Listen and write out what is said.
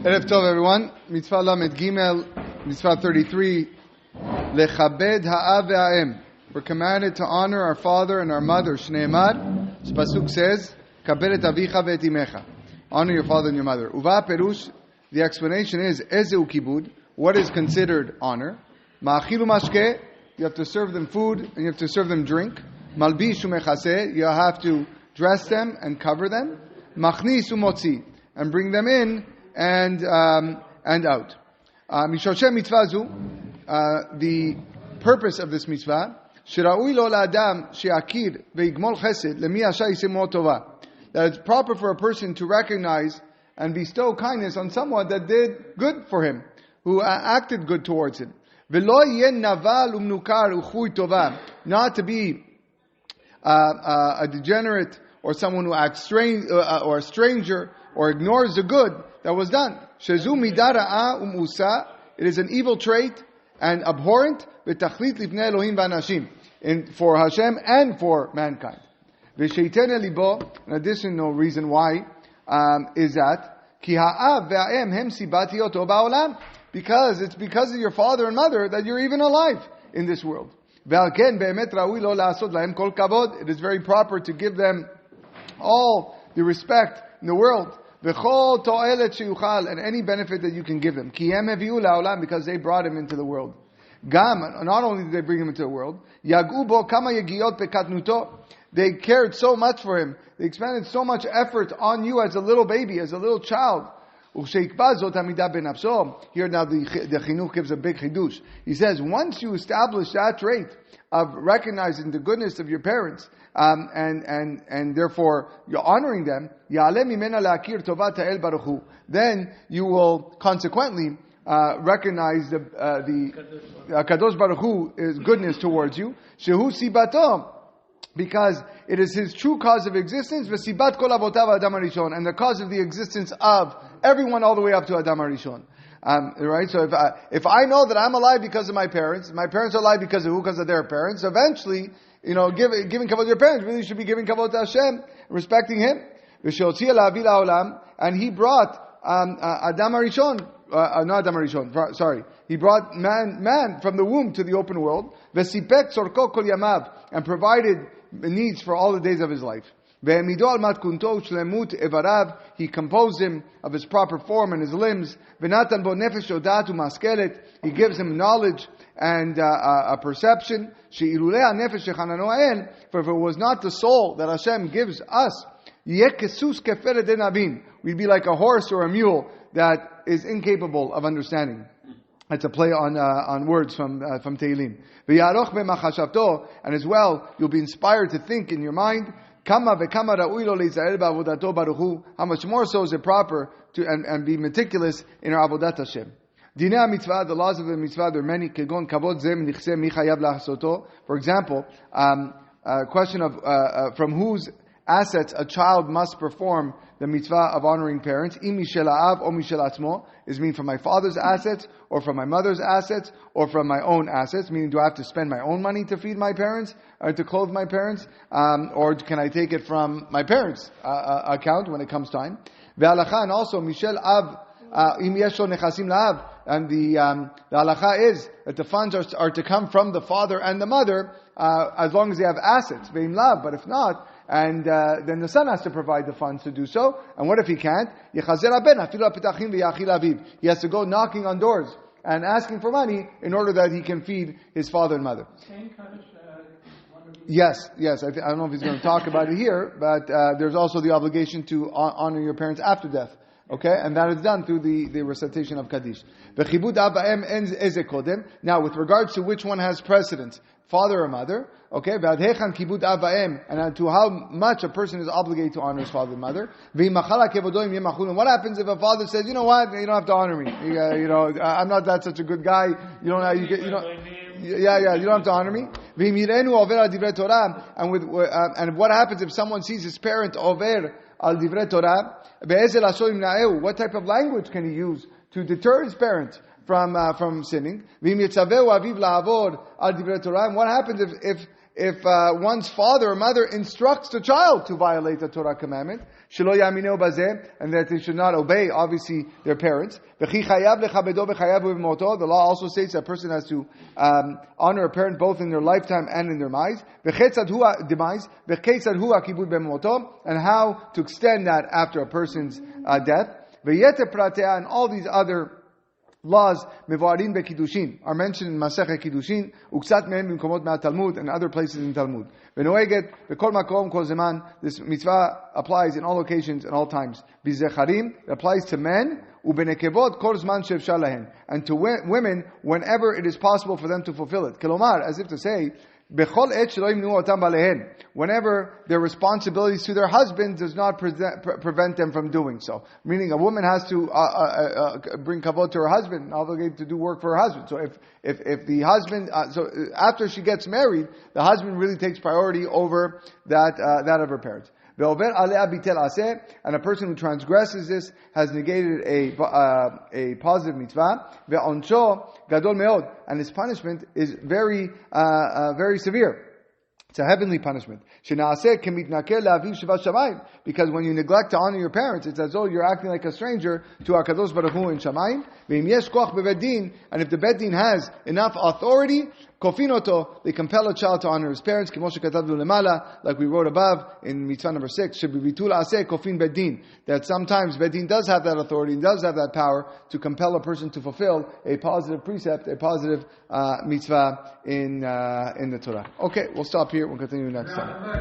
Erev Tov, everyone. Mitzvah Lamed Gimel, Mitzvah 33. Lechabed ha'av ve'ha'em. We're commanded to honor our father and our mother. Shneimar. This pasuk says, Kabed et avicha ve'et imecha. Honor your father and your mother. Uva perush. The explanation is, Ezeu kibud. What is considered honor? Ma'achilu mashke. You have to serve them food and you have to serve them drink. Malbish u'mechaseh. You have to dress them and cover them. Machnis u'motzi. And bring them in and out. Mishoshe mitzvah zu, the purpose of this mitzvah, shira'ui lo la'adam she'akir ve'igmol chesed lemi asha yisemo tova. That it's proper for a person to recognize and bestow kindness on someone that did good for him, who acted good towards him. V'lo yen naval umnukar uchui tova. Not to be a degenerate or someone who acts strange or a stranger or ignores the good that was done. Shezu midara'a umusa. It is an evil trait and abhorrent v'tachlit lifnei Elohim v'anashim, for Hashem and for mankind. V'sheitene libo. An additional reason why is that ki ha'av ve'ha'em hem sibat hiyoto ba'olam, because it's because of your father and mother that you're even alive in this world. Ve'al ken be'emet ra'ui lo la'asod lahem kol kavod. It is very proper to give them all the respect in the world. V'chol to'elet sheyuchal, and any benefit that you can give them. Ki hem hevi'u la'olam, because they brought him into the world. Gam, not only did they bring him into the world, yag'u bo kama yagiyot bekatnuto. They cared so much for him. They expended so much effort on you as a little baby, as a little child. Here now the chinuch gives a big chidush. He says, once you establish that trait of recognizing the goodness of your parents, and therefore you're honoring them, then you will consequently recognize the Kadosh Baruch Hu's goodness towards you. Shehu sibato, because it is his true cause of existence, v'sibat kol avotav Adam HaRishon, and the cause of the existence of everyone all the way up to Adam HaRishon. Right? So if I know that I'm alive because of my parents are alive because of who? Because of their parents. Eventually, giving kavod to your parents really should be giving kavod to Hashem, respecting Him. And He brought Adam HaRishon, not Adam HaRishon, sorry. He brought man from the womb to the open world. V'sipek tzorko kol yamav, and provided needs for all the days of his life. He composed him of his proper form and his limbs. He gives him knowledge and a perception. For if it was not the soul that Hashem gives us, we'd be like a horse or a mule that is incapable of understanding. It's a play on words from Tehillim. And as well, you'll be inspired to think in your mind, how much more so is it proper to and be meticulous in our avodat Hashem. Dinei mitzvah, the laws of the mitzvah, there are many. For example, a question of from whose assets a child must perform the mitzvah of honoring parents. Im mishel ha'av or mishel atzmo, is mean from my father's assets, or from my mother's assets, or from my own assets, meaning do I have to spend my own money to feed my parents, or to clothe my parents, or can I take it from my parents' account when it comes time? Ve'alacha, and also mishel av, im yesho nechasim la'av, and the halacha is that the funds are to come from the father and the mother, as long as they have assets, ve'im lav, but if not, and then the son has to provide the funds to do so. And what if he can't? He has to go knocking on doors and asking for money in order that he can feed his father and mother. Yes. I don't know if he's going to talk about it here, but there's also the obligation to honor your parents after death. Okay, and that is done through the recitation of Kaddish. Now, with regards to which one has precedence, father or mother, okay, and to how much a person is obligated to honor his father and mother. What happens if a father says, you know what, you don't have to honor me. I'm not that such a good guy. You don't have to honor me. And what happens if someone sees his parent over al divrei Torah? What type of language can he use to deter his parents from sinning? And what happens if one's father or mother instructs the child to violate the Torah commandment? Shelo yamineu bazeh, and that they should not obey, obviously, their parents. V'chi chayav lechabedo v'chayav b'moto. The law also states that a person has to honor a parent both in their lifetime and in their demise. V'chetzad hu demise, v'chetzad hu akibud b'moto, and how to extend that after a person's death. V'yete pratea, and all these other laws mevarim bekiddushin are mentioned in Masechet Kiddushin, uksat mehem b'mkomot ma'Talmud, and other places in Talmud. V'noeget v'kol makom kol zeman. This mitzvah applies in all occasions and all times. B'zecharim, it applies to men. U'benekevot kol zman she'efshar lahen, and to women whenever it is possible for them to fulfill it. Kelomar, as if to say, bechol et shelo yimnu otam balehen, whenever their responsibilities to their husband does not prevent them from doing so. Meaning, a woman has to bring kavod to her husband, obligated to do work for her husband. So if the husband, so after she gets married, the husband really takes priority over that of her parents. And a person who transgresses this has negated a positive mitzvah. And his punishment is very severe. It's a heavenly punishment. Because when you neglect to honor your parents, it's as though you're acting like a stranger to HaKadosh Baruch Hu in Shamayim. And if the Bet Din has enough authority, kofinoto, they compel a child to honor his parents, like we wrote above in mitzvah number 6, that sometimes Bet Din does have that authority and does have that power to compel a person to fulfill a positive precept, a positive mitzvah in the Torah. Okay, we'll stop here. We'll continue next time.